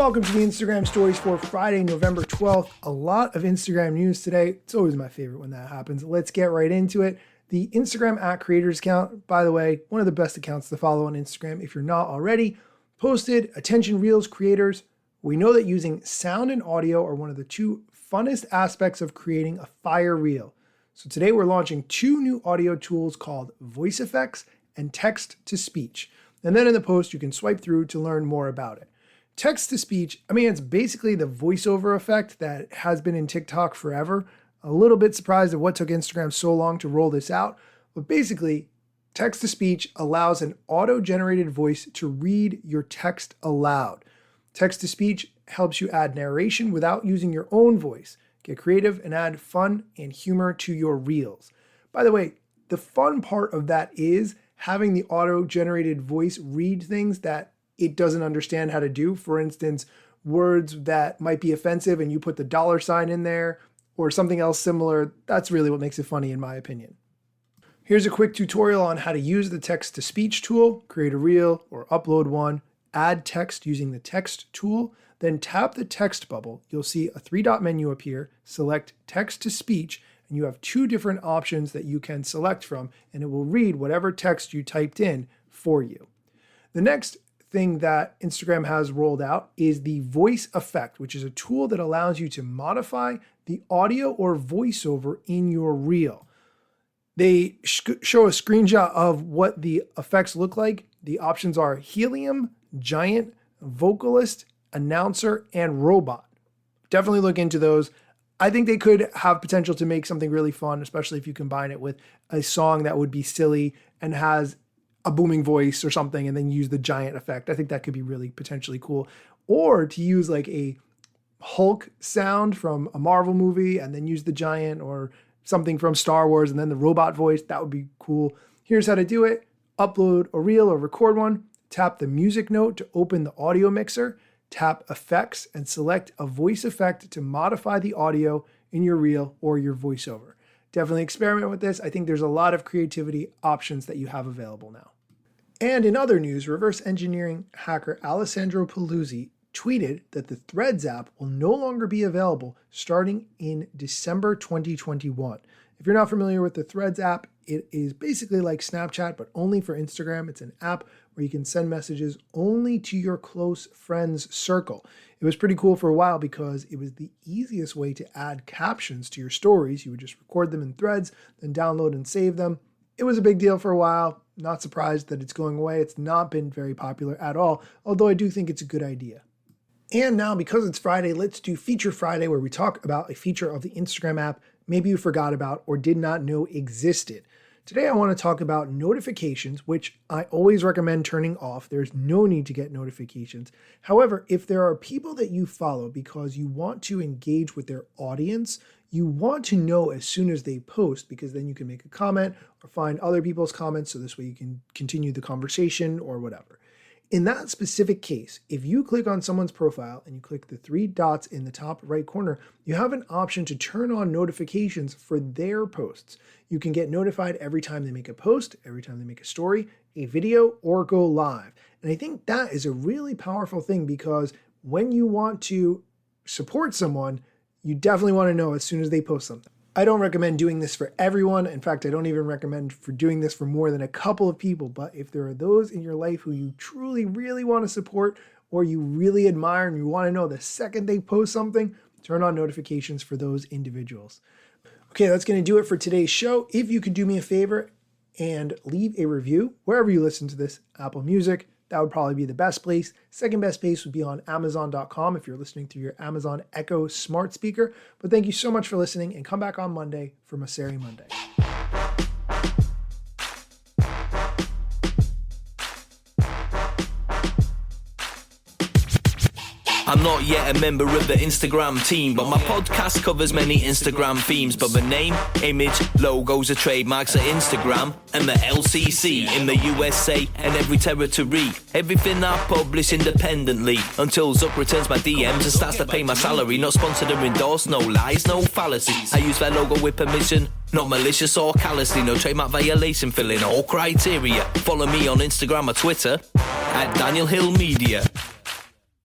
Welcome to the Instagram stories for Friday, November 12th. A lot of Instagram news today. It's always my favorite when that happens. Let's get right into it. The Instagram @creators account, by the way, one of the best accounts to follow on Instagram if you're not already, posted, "Attention Reels creators. We know that using sound and audio are one of the two funnest aspects of creating a fire reel. So today we're launching two new audio tools called Voice Effects and Text to Speech. And then in the post, you can swipe through to learn more about it. Text to speech, it's basically the voiceover effect that has been in TikTok forever. A little bit surprised at what took Instagram so long to roll this out, but basically, text to speech allows an auto-generated voice to read your text aloud. Text to speech helps you add narration without using your own voice. Get creative and add fun and humor to your reels. By the way, the fun part of that is having the auto-generated voice read things that it doesn't understand how to do. For instance, words that might be offensive and you put the $sign in there or something else similar. That's really what makes it funny in my opinion. Here's a quick tutorial on how to use the text to speech tool, create a reel or upload one, add text using the text tool, then tap the text bubble. You'll see a 3-dot menu appear, select text to speech, and you have two different options that you can select from, and it will read whatever text you typed in for you. The next thing that Instagram has rolled out is the voice effect, which is a tool that allows you to modify the audio or voiceover in your reel. They show a screenshot of what the effects look like. The options are helium, giant, vocalist, announcer, and robot. Definitely look into those. I think they could have potential to make something really fun, especially if you combine it with a song that would be silly and has a booming voice or something, and then use the giant effect. I think that could be really potentially cool. Or to use like a Hulk sound from a Marvel movie and then use the giant, or something from Star Wars and then the robot voice. That would be cool. Here's how to do it. Upload a reel or record one. Tap the music note to open the audio mixer. Tap effects and select a voice effect to modify the audio in your reel or your voiceover. Definitely experiment with this. I think there's a lot of creativity options that you have available now. And in other news, reverse engineering hacker Alessandro Paluzzi tweeted that the Threads app will no longer be available starting in December 2021. If you're not familiar with the Threads app, it is basically like Snapchat, but only for Instagram. It's an app where you can send messages only to your close friends circle. It was pretty cool for a while because it was the easiest way to add captions to your stories. You would just record them in Threads, then download and save them. It was a big deal for a while. Not surprised that it's going away. It's not been very popular at all, although I do think it's a good idea. And now, because it's Friday, let's do Feature Friday, where we talk about a feature of the Instagram app maybe you forgot about or did not know existed. Today, I want to talk about notifications, which I always recommend turning off. There's no need to get notifications. However, if there are people that you follow because you want to engage with their audience, you want to know as soon as they post, because then you can make a comment or find other people's comments, so this way you can continue the conversation or whatever. In that specific case, if you click on someone's profile and you click the 3 dots in the top right corner, you have an option to turn on notifications for their posts. You can get notified every time they make a post, every time they make a story, a video, or go live. And I think that is a really powerful thing, because when you want to support someone, you definitely want to know as soon as they post something. I don't recommend doing this for everyone. In fact, I don't even recommend for doing this for more than a couple of people. But if there are those in your life who you truly, really want to support, or you really admire and you want to know the second they post something, turn on notifications for those individuals. Okay, that's going to do it for today's show. If you could do me a favor and leave a review wherever you listen to this, Apple Music, that would probably be the best place. Second best place would be on Amazon.com if you're listening through your Amazon Echo smart speaker. But thank you so much for listening, and come back on Monday for Maseri Monday. I'm not yet a member of the Instagram team, but my podcast covers many Instagram themes. But the name, image, logos are trademarks of Instagram and the LCC in the USA and every territory. Everything I publish independently until Zuck returns my DMs and starts to pay my salary. Not sponsored or endorsed, no lies, no fallacies. I use their logo with permission, not malicious or callously. No trademark violation, filling all criteria. Follow me on Instagram or Twitter @Daniel Hill Media.